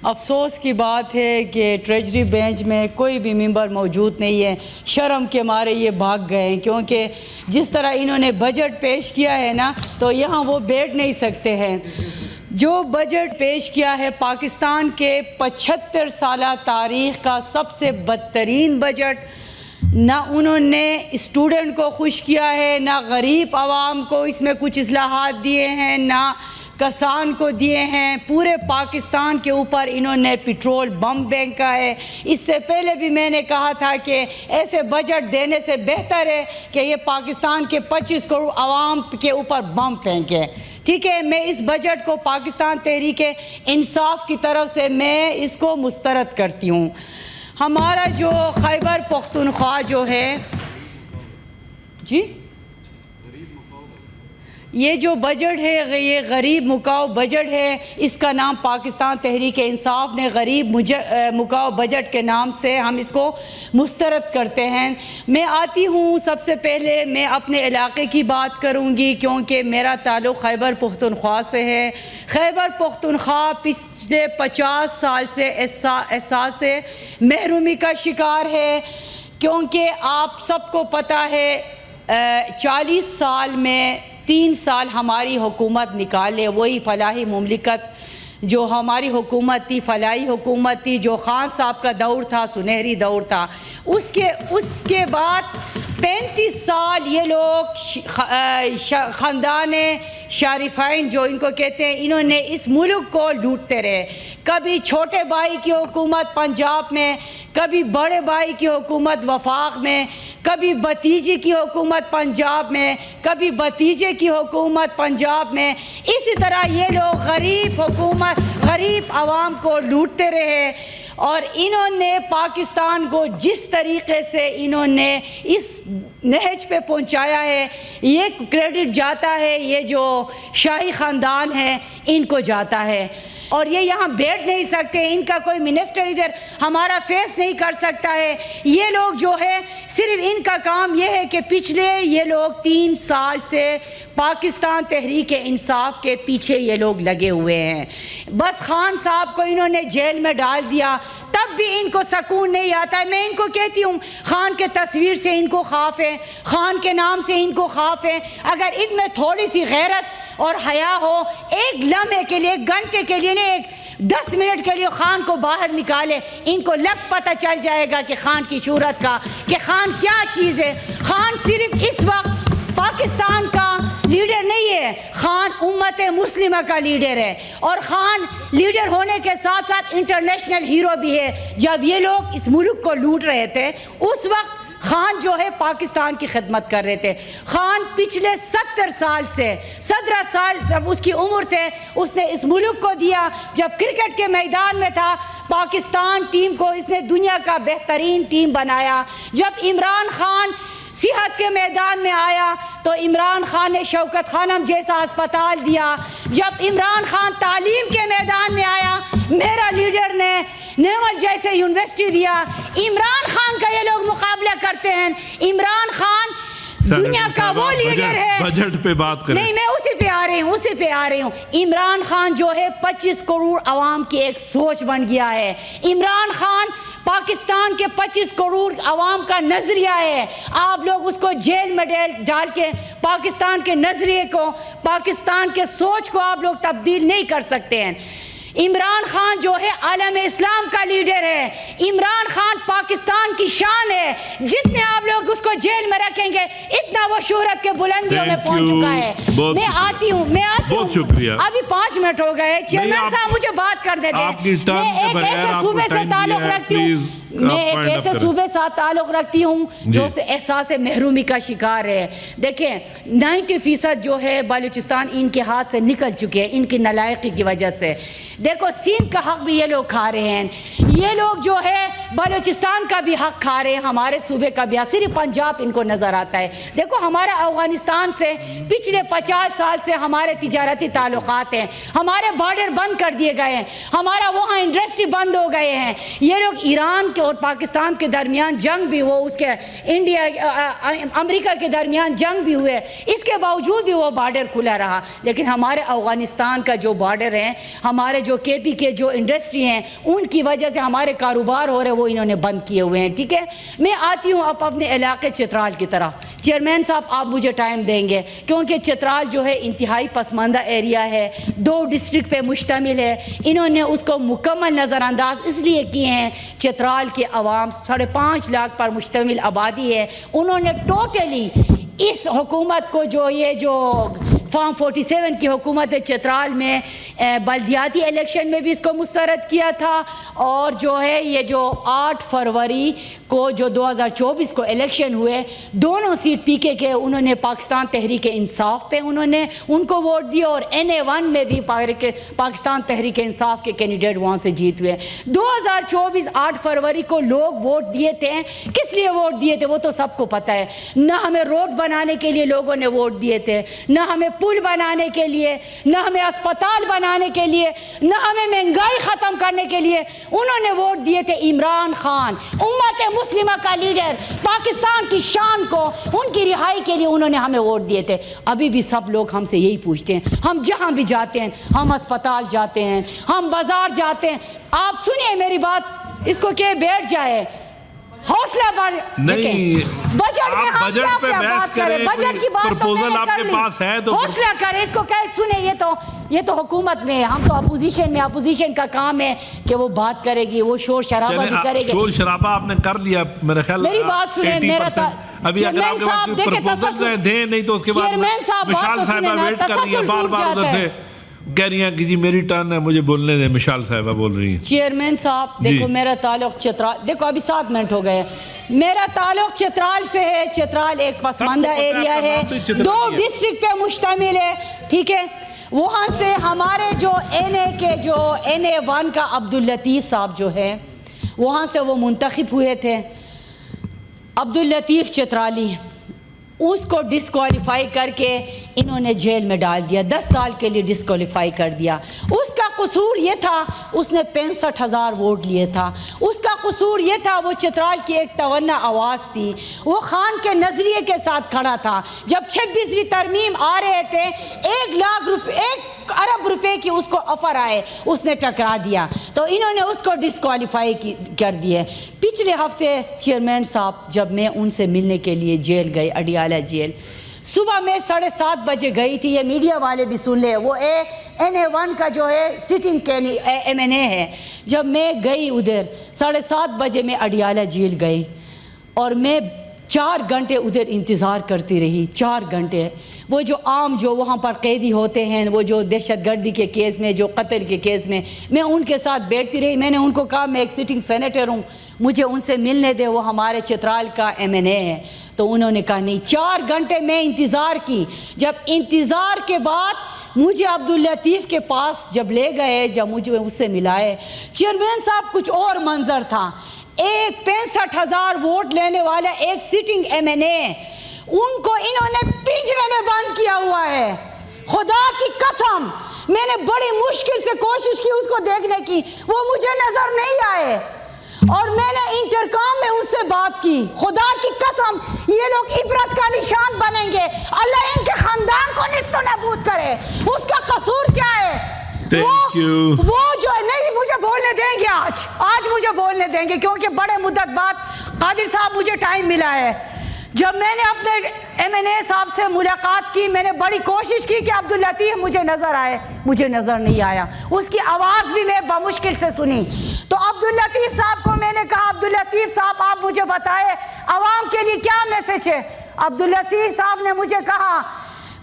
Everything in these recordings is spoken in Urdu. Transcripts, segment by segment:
افسوس کی بات ہے کہ ٹریجری بینچ میں کوئی بھی ممبر موجود نہیں ہے، شرم کے مارے یہ بھاگ گئے ہیں، کیونکہ جس طرح انہوں نے بجٹ پیش کیا ہے نا تو یہاں وہ بیٹھ نہیں سکتے ہیں۔ جو بجٹ پیش کیا ہے پاکستان کے 75 سالہ تاریخ کا سب سے بدترین بجٹ، نہ انہوں نے اسٹوڈنٹ کو خوش کیا ہے، نہ غریب عوام کو اس میں کچھ اصلاحات دیے ہیں، نہ کسان کو دیے ہیں۔ پورے پاکستان کے اوپر انہوں نے پیٹرول بم پھینکا ہے۔ اس سے پہلے بھی میں نے کہا تھا کہ ایسے بجٹ دینے سے بہتر ہے کہ یہ پاکستان کے 25 کروڑ عوام کے اوپر بم پھینکے۔ ٹھیک ہے، میں اس بجٹ کو پاکستان تحریک انصاف کی طرف سے میں اس کو مسترد کرتی ہوں۔ ہمارا جو خیبر پختونخوا جو ہے جی یہ جو بجٹ ہے یہ غریب مکاؤ بجٹ ہے، اس کا نام پاکستان تحریک انصاف نے غریب مکاؤ بجٹ کے نام سے ہم اس کو مسترد کرتے ہیں۔ میں آتی ہوں، سب سے پہلے میں اپنے علاقے کی بات کروں گی کیونکہ میرا تعلق خیبر پختونخوا سے ہے۔ خیبر پختونخوا پچھلے 50 سال سے احساس محرومی کا شکار ہے، کیونکہ آپ سب کو پتہ ہے 40 سال میں 3 سال ہماری حکومت نکالے، وہی فلاحی مملکت جو ہماری حکومت تھی، فلاحی حکومت تھی، جو خان صاحب کا دور تھا، سنہری دور تھا۔ اس کے بعد 35 سال یہ لوگ خاندان شارفین جو ان کو کہتے ہیں، انہوں نے اس ملک کو لوٹتے رہے۔ کبھی چھوٹے بھائی کی حکومت پنجاب میں، کبھی بڑے بھائی کی حکومت وفاق میں، کبھی بھتیجے کی حکومت پنجاب میں، کبھی بھتیجے کی حکومت پنجاب میں۔ اسی طرح یہ لوگ غریب عوام کو لوٹتے رہے، اور انہوں نے پاکستان کو جس طریقے سے انہوں نے اس نہج پہ پہنچایا ہے، یہ کریڈٹ جاتا ہے یہ جو شاہی خاندان ہے ان کو جاتا ہے، اور یہ یہاں بیٹھ نہیں سکتے، ان کا کوئی منسٹر ادھر ہمارا فیس نہیں کر سکتا ہے۔ یہ لوگ جو ہے صرف ان کا کام یہ ہے کہ پچھلے یہ لوگ 3 سال سے پاکستان تحریک انصاف کے پیچھے یہ لوگ لگے ہوئے ہیں۔ بس خان صاحب کو انہوں نے جیل میں ڈال دیا، تب بھی ان کو سکون نہیں آتا ہے۔ میں ان کو کہتی ہوں خان کے تصویر سے ان کو خوف ہے، خان کے نام سے ان کو خوف ہے۔ اگر ان میں تھوڑی سی غیرت اور حیا ہو، ایک لمحے کے لیے، ایک گھنٹے کے لیے نہیں، 10 منٹ کے لیے خان کو باہر نکالے، ان کو پتہ چل جائے گا کہ خان کی شہرت کا، کہ خان کیا چیز ہے۔ خان صرف اس وقت پاکستان کا لیڈر نہیں ہے، خان امت مسلمہ کا لیڈر ہے، اور خان لیڈر ہونے کے ساتھ ساتھ انٹرنیشنل ہیرو بھی ہے۔ جب یہ لوگ اس ملک کو لوٹ رہے تھے اس وقت خان جو ہے پاکستان کی خدمت کر رہے تھے۔ خان پچھلے 17 سال جب اس کی عمر تھے، اس نے اس ملک کو دیا۔ جب کرکٹ کے میدان میں تھا، پاکستان ٹیم کو اس نے دنیا کا بہترین ٹیم بنایا۔ جب عمران خان صحت کے میدان میں آیا تو عمران خان نے شوکت خانم جیسا ہسپتال دیا۔ جب عمران خان تعلیم کے میدان میں آیا، میرا لیڈر نے نیول جیسے یونیورسٹی دیا۔ عمران خان کا یہ لوگ مقابلہ کرتے ہیں۔ عمران خان دنیا کا وہ لیڈر ہے، بجٹ پہ بات کریں۔ نہیں، میں اسی پہ آ رہی ہوں۔ عمران خان جو ہے 25 کروڑ عوام کی ایک سوچ بن گیا ہے۔ عمران خان پاکستان کے 25 کروڑ عوام کا نظریہ ہے۔ آپ لوگ اس کو جیل میں ڈال کے پاکستان کے نظریے کو، پاکستان کے سوچ کو آپ لوگ تبدیل نہیں کر سکتے ہیں۔ عمران خان جو ہے عالم اسلام کا لیڈر ہے۔ عمران خان پاکستان کی شان ہے۔ جتنے آپ لوگ اس کو جیل میں رکھیں گے اتنا وہ شہرت کے بلندیوں میں پہنچ چکا ہے۔ میں آتی ہوں بہت شکریہ۔ ابھی 5 منٹ ہو گئے، چیئرمین صاحب مجھے بات کر دیتے ہیں۔ میں ایک ایسے صوبے سے تعلق رکھتی ہوں جو احساس محرومی کا شکار ہے۔ دیکھیں 90% جو ہے بلوچستان ان کے ہاتھ سے نکل چکے ہیں، ان کی نالائقی کی وجہ سے۔ دیکھو سندھ کا حق بھی یہ لوگ کھا رہے ہیں۔ یہ لوگ جو ہے بلوچستان کا بھی حق کھا رہے ہیں, ہمارے صوبے کا بھی, صرف پنجاب ان کو نظر آتا ہے. دیکھو ہمارا افغانستان سے پچھلے 50 سال سے ہمارے تجارتی تعلقات ہیں, ہمارے بارڈر بند کر دیے گئے ہیں, ہمارا وہاں انڈسٹری بند ہو گئے ہیں. یہ لوگ ایران کے اور پاکستان کے درمیان جنگ بھی ہو, اس کے انڈیا امریکہ کے درمیان جنگ بھی ہوئے, اس کے باوجود بھی وہ بارڈر کھلا رہا. لیکن ہمارے افغانستان کا جو بارڈر ہے, ہمارے جو کے پی کے جو انڈسٹری ہیں, ان کی وجہ سے ہمارے کاروبار ہو رہے وہ انہوں نے بند کیے ہوئے ہیں. ٹھیک ہے, میں آتی ہوں اب اپنے علاقے چترال کی طرح. چیئرمین صاحب آپ مجھے ٹائم دیں گے, کیونکہ چترال جو ہے انتہائی پسماندہ ایریا ہے, 2 ڈسٹرکٹ پہ مشتمل ہے. انہوں نے اس کو مکمل نظر انداز اس لیے کیے ہیں, چترال کے عوام 5.5 لاکھ پر مشتمل آبادی ہے. انہوں نے ٹوٹلی اس حکومت کو, جو یہ جو فارم 47 کی حکومت ہے چترال میں, بلدیاتی الیکشن میں بھی اس کو مسترد کیا تھا, اور جو ہے یہ جو 8 فروری کو جو 2024 کو الیکشن ہوئے, دونوں سیٹ پی کے انہوں نے پاکستان تحریک انصاف پہ انہوں نے ان کو ووٹ دیا, اور NA1 میں بھی پاکستان تحریک انصاف کے کینڈیڈیٹ وہاں سے جیت ہوئے. 2024 8 فروری کو لوگ ووٹ دیے تھے, کس لیے ووٹ دیے تھے وہ تو سب کو پتہ ہے. نہ ہمیں روڈ بنانے کے لیے لوگوں نے ووٹ دیے تھے, نہ ہمیں پل بنانے کے لیے, نہ ہمیں اسپتال بنانے کے لیے, نہ ہمیں مہنگائی ختم کرنے کے لیے. انہوں نے ووٹ دیے تھے عمران خان, امت مسلمہ کا لیڈر, پاکستان کی شان کو, ان کی رہائی کے لیے انہوں نے ہمیں ووٹ دیے تھے. ابھی بھی سب لوگ ہم سے یہی پوچھتے ہیں, ہم جہاں بھی جاتے ہیں, ہم اسپتال جاتے ہیں, ہم بازار جاتے ہیں. آپ سنیے میری بات, اس کو کہ بیٹھ جائے, حوصلہ بڑھ نہیں, بجٹ میں ہم بجٹ پہ بحث کریں, بجٹ کی بات تو میں نے آپ کر کے لی. پاس ہے تو حوصلہ کریں, اس کو کہے سنیں, یہ تو حکومت میں, ہم تو اپوزیشن میں, اپوزیشن کا کام ہے کہ وہ بات کرے گی, وہ شور شرابہ بھی کرے گی. شور شرابہ آپ نے کر لیا میرے خیال. میری بات سنیں, میرا ابھی اگر آپ کے پاس پرپوزل دیں, نہیں تو اس کے بعد مشال صاحبہ ویٹ کر رہی ہے بار بار ادھر سے, کہہ رہی ہیں کہ جی میری ٹرن ہے, مجھے بولنے دیں. مشال صاحبہ بول رہی ہیں. چیئرمین صاحب دیکھو, میرا تعلق چترال, دیکھو ابھی 7 منٹ ہو گئے, میرا تعلق چترال سے ہے. چترال ایک پسماندہ ایریا ہے, 2 ڈسٹرکٹ پہ مشتمل ہے. ٹھیک ہے, وہاں سے ہمارے جو NA کے جو NA1 کا عبداللطیف صاحب جو ہے, وہاں سے وہ منتخب ہوئے تھے, عبداللطیف چترالی, اس کو ڈسکوالیفائی کر کے انہوں نے جیل میں ڈال دیا, 10 سال کے لیے ڈسکوالیفائی کر دیا. اس کا قصور یہ تھا, اس نے 65,000 ووٹ لیے تھا. اس کا قصور یہ تھا, وہ چترال کی ایک توانا آواز تھی, وہ خان کے نظریے کے ساتھ کھڑا تھا. جب 26ویں ترمیم آ رہے تھے, 1 ارب روپے کی اس کو آفر آئے, اس نے ٹکرا دیا, تو انہوں نے اس کو ڈسکوالیفائی کر دیے. پچھلے ہفتے چیئرمین صاحب جب میں ان سے ملنے کے لیے جیل گئی, اڈیالہ جیل, صبح میں 7:30 بجے گئی تھی, یہ میڈیا والے بھی سن لے, وہ NA1 کا جو ہے سٹنگ MNA ہے. جب میں گئی ادھر 7:30 بجے میں اڈیالہ جیل گئی, اور میں 4 گھنٹے ادھر انتظار کرتی رہی. 4 گھنٹے. وہ جو عام جو وہاں پر قیدی ہوتے ہیں, وہ جو دہشت گردی کے کیس میں, جو قتل کے کیس میں ان کے ساتھ بیٹھتی رہی. میں نے ان کو کہا میں ایک سٹنگ سینیٹر ہوں, مجھے ان سے ملنے دے, وہ ہمارے چترال کا MNA ہے. تو انہوں نے کہا نہیں. 4 گھنٹے میں انتظار کی. جب انتظار کے بعد مجھے عبداللطیف کے پاس جب لے گئے, جب مجھے اس سے ملائے, چیئرمین صاحب کچھ اور منظر تھا. ایک 65,000 ووٹ لینے والا ایک سٹنگ MNA, ان کو انہوں نے پنجرے میں بند کیا ہوا ہے. خدا کی قسم, میں نے بڑی مشکل سے کوشش کی اس کو دیکھنے کی, وہ مجھے نظر نہیں آئے, اور میں نے انٹرکام میں ان سے بات کی. خدا کی قسم, یہ لوگ عبرت کا نشان بنیں گے, اللہ ان کے خاندان کو نیست و نابود کرے. اس کا قصور کیا ہے؟ وہ جو نہیں, مجھے بولنے دیں گے, آج مجھے بولنے دیں گے, کیونکہ بڑے مدت بعد قادر صاحب مجھے ٹائم ملا ہے. جب میں نے اپنے MNA صاحب سے ملاقات کی, میں نے بڑی کوشش کی کہ عبداللطیف مجھے نظر آئے, مجھے نظر نہیں آیا. اس کی آواز بھی میں بمشکل سے سنی. تو عبداللطیف صاحب کو میں نے کہا, عبداللطیف صاحب آپ مجھے بتائیں عوام کے لیے کیا میسج ہے. عبداللطیف صاحب نے مجھے کہا,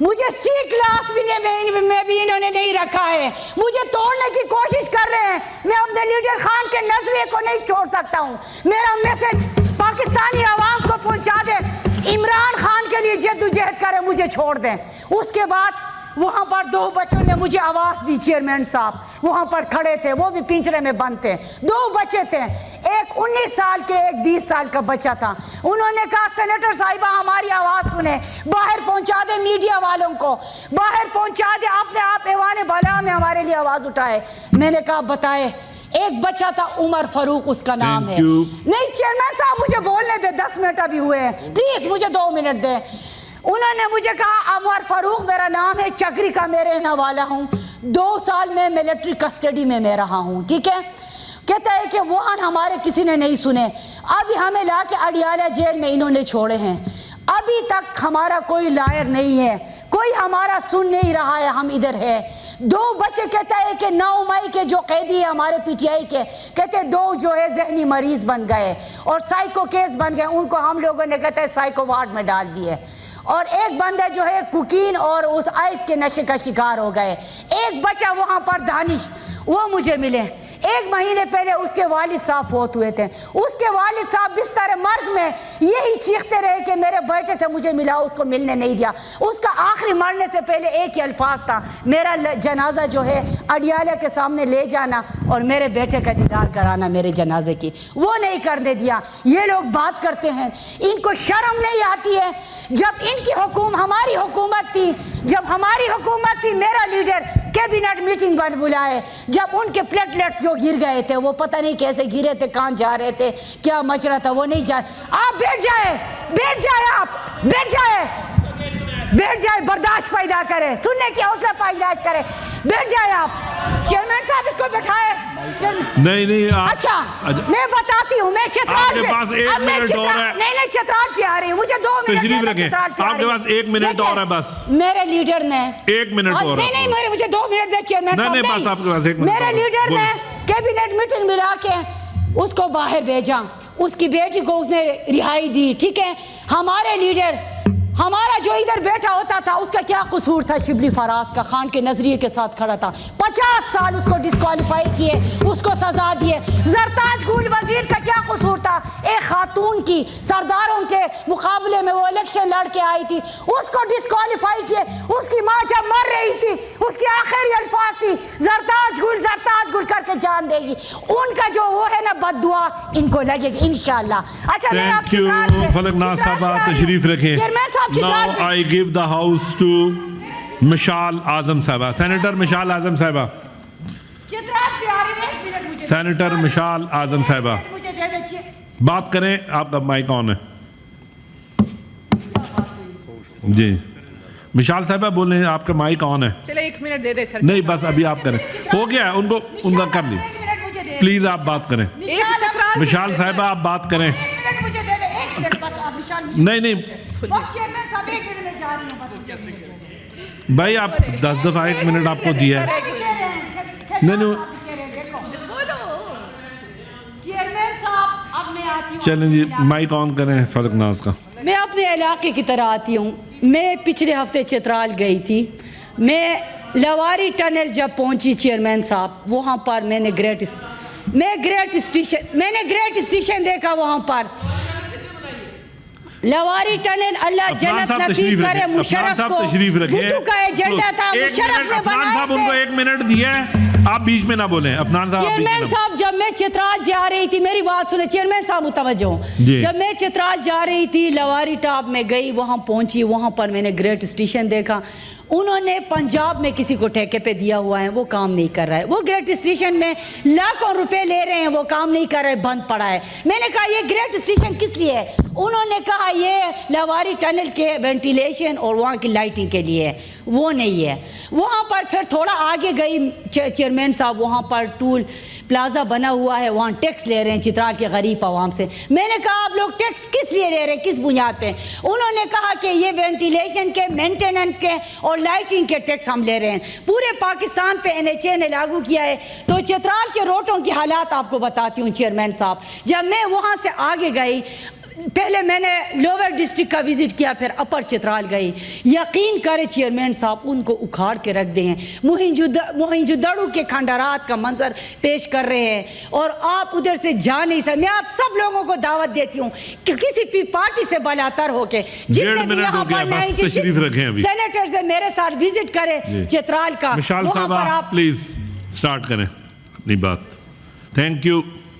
مجھے C کلاس میں بھی انہوں نے نہیں رکھا ہے, مجھے توڑنے کی کوشش کر رہے ہیں. میں اپنے لیڈر خان کے نظریے کو نہیں چھوڑ سکتا ہوں. میرا میسج پاکستانی عوام کو پہنچا دیں, عمران خان کے لیے جد و جہد کریں, مجھے چھوڑ دیں. اس کے بعد وہاں پر 2 بچوں نے مجھے آواز دی چیئرمین صاحب, وہاں پر کھڑے تھے, وہ بھی پنجرے میں بند تھے, 2 بچے تھے, ایک 19 سال کے, ایک 20 سال کا بچہ تھا. انہوں نے کہا سینیٹر صاحبہ ہماری آواز سنیں, باہر پہنچا دیں میڈیا والوں کو, باہر پہنچا دیں, آپ ایوان بالا میں ہمارے لیے آواز اٹھائے. میں نے کہا بتائے. ایک بچہ تھا عمر فاروق اس کا نام ہے. نہیں چیئرمین صاحب مجھے بولنے دے, 10 منٹ ابھی ہوئے ہیں, پلیز مجھے 2 منٹ دیں. انہوں نے مجھے کہا عمر فاروق میرا نام ہے, چکری کا میں رہنے والا ہوں, 2 سال میں ملٹری کسٹڈی میں رہا ہوں, ٹھیک ہے. کہتا ہے کہ وہاں ہمارے کسی نے نہیں سنے, ابھی ہمیں لا کے اڈیالہ جیل میں انہوں نے چھوڑے ہیں, ابھی تک ہمارا کوئی لائر نہیں ہے, کوئی ہمارا سن نہیں رہا ہے, ہم ادھر ہے. 2 بچے کہتا ہے کہ 9 مئی کے جو قیدی ہے ہمارے پی ٹی آئی کے, کہتے 2 جو ہے ذہنی مریض بن گئے اور سائیکو کیس بن گئے, ان کو ہم لوگوں نے کہتا ہے سائیکو وارڈ میں ڈال دیے. اور ایک بندہ جو ہے کوکین اور اس آئس کے نشے کا شکار ہو گئے. ایک بچہ وہاں پر دانش, وہ مجھے ملے 1 مہینے پہلے, اس کے والد صاحب فوت ہوئے تھے. اس کے والد صاحب بستر مرگ میں یہی چیختے رہے کہ میرے بیٹے سے مجھے ملا, اس کو ملنے نہیں دیا. اس کا آخری مرنے سے پہلے ایک ہی الفاظ تھا, میرا جنازہ جو ہے اڈیالہ کے سامنے لے جانا اور میرے بیٹے کا دیدار کرانا میرے جنازے کی. وہ نہیں کرنے دیا. یہ لوگ بات کرتے ہیں, ان کو شرم نہیں آتی ہے. جب ان کی ہماری حکومت تھی, جب ہماری حکومت تھی, میرا لیڈر کیبنٹ میٹنگ پر بلائے, جب ان کے پلیٹلیٹس جو گر گئے تھے, وہ پتہ نہیں کیسے گرے تھے, کہاں جا رہے تھے, کیا مچ رہا تھا, وہ نہیں جا. آپ بیٹھ جائے, آپ بیٹھ جائے, برداشت پیدا کرے, سننے کی حوصلہ پیدا کرے, بیٹھ جائے آپ. چیئرمین صاحب اس کو بٹھائے. نہیں اچھا میں بتاتی ہوں, میں چترال نہیں چترال پہ آ رہی ہوں, مجھے 2 منٹ تشریف رکھیں, آپ کے پاس 1 منٹ اور ہے بس. میرے لیڈر نے 1 منٹ اور, نہیں مجھے 2 منٹ دے چیئرمین صاحب. نہیں بس آپ کے پاس 1 منٹ. میرے لیڈر نے کیبنٹ میٹنگ ملا کے اس کو باہر بھیجا, اس کی بیٹی کو اس نے رہائی دی, ٹھیک ہے. ہمارے لیڈر, ہمارا جو ادھر بیٹھا ہوتا تھا, اس کا کیا قصور تھا شبلی فراز کا, خان کے نظریے کے ساتھ کھڑا تھا, 50 سال اس کو ڈسکوالیفائی کیے, اس کو سزا دیے. زرتاج گل وزیر کا کیا قصور تھا, ایک خاتون کی سرداروں کے مقابلے میں وہ الیکشن لڑ کے آئی تھی, اس کو ڈسکوالیفائی کیے. اس کی ماں جب مر رہی تھی, اس کی آخری الفاظ تھی زرتاج گل کر کے جان دے گی. ان کا جو وہ ہے نا بد دعا ان کو لگے گی انشاءاللہ. اچھا میں آپ فلکناز صاحبہ تشریف رکھیں. Now I give the house to Mashal اعظم صاحبہ, سینیٹر مشال اعظم صاحبہ, سینیٹر مشال اعظم صاحبہ بات کریں. آپ کا مائک آن ہے جی. مشال صاحبہ بولیں, آپ کا مائک آن ہے. چلے 1 منٹ دے دے سر. نہیں بس ابھی آپ کریں, ہو گیا ان کا کر لی. پلیز آپ بات کریں. مشال صاحبہ آپ بات کریں. نہیں بھائی آپ 10 دفعہ 1 منٹ آپ کو دیا ہے. نہیں چلیں جی, مائک آن کریں فلکناز کا. میں اپنے علاقے کی طرح آتی ہوں. میں پچھلے ہفتے چترال گئی تھی. میں لواری ٹنل جب پہنچی چیئرمین صاحب, وہاں پر میں نے گریٹ اسٹیشن دیکھا. وہاں پر لواری ٹنل, اللہ جنت نصیب کرے مشرف کو, بھٹو کا ایجنڈا تھا, مشرف نے بنایا. صاحب ان کو 1 منٹ دیا ہے, آپ بیچ میں نہ بولیں. چیئرمین صاحب جب میں چترال جا رہی تھی, میری بات سنیں چیئرمین صاحب متوجہ ہوں, جب میں چترال جا رہی تھی لواری ٹاپ میں گئی, وہاں پہنچی, وہاں پر میں نے گریٹ اسٹیشن دیکھا. انہوں نے پنجاب میں کسی کو ٹھیکے پہ دیا ہوا ہے, وہ کام نہیں کر رہا ہے. وہ گریٹ اسٹیشن میں لاکھوں روپے لے رہے ہیں, وہ کام نہیں کر رہے, بند پڑا ہے. میں نے کہا یہ گریٹ اسٹیشن کس لیے ہے؟ انہوں نے کہا یہ لواری ٹنل کے وینٹیلیشن اور وہاں کی لائٹنگ کے لیے ہے. وہ نہیں ہے. وہاں پر پھر تھوڑا آگے گئی چیئرمین صاحب, وہاں پر ٹول پلازا بنا ہوا ہے, وہاں ٹیکس لے رہے ہیں چترال کے غریب عوام سے. میں نے کہا آپ لوگ ٹیکس کس لیے لے رہے ہیں, کس بنیاد پہ؟ انہوں نے کہا کہ یہ وینٹیلیشن کے, مینٹیننس کے اور لائٹنگ کے ٹیکس ہم لے رہے ہیں. پورے پاکستان پہ NHA نے لاگو کیا ہے. تو چترال کے روڈوں کی حالات آپ کو بتاتی ہوں چیئرمین صاحب. جب میں وہاں سے آگے گئی, پہلے میں نے لوور ڈسٹرکٹ کا وزٹ کیا, پھر اپر چترال گئی. یقین کرے چیئرمین صاحب ان کو اکھاڑ کے رکھ دے ہیں, موہنجو کے کھنڈرات کا منظر پیش کر رہے ہیں, اور آپ ادھر سے جا نہیں سکتے. میں آپ سب لوگوں کو دعوت دیتی ہوں کہ کسی پارٹی سے بالاتر ہو کے جتنے بھی یہاں پر سینیٹرز ہیں میرے ساتھ وزٹ کریں چترال کا. مشال صاحبہ پلیز سٹارٹ کریں اپنی بات. Thank you.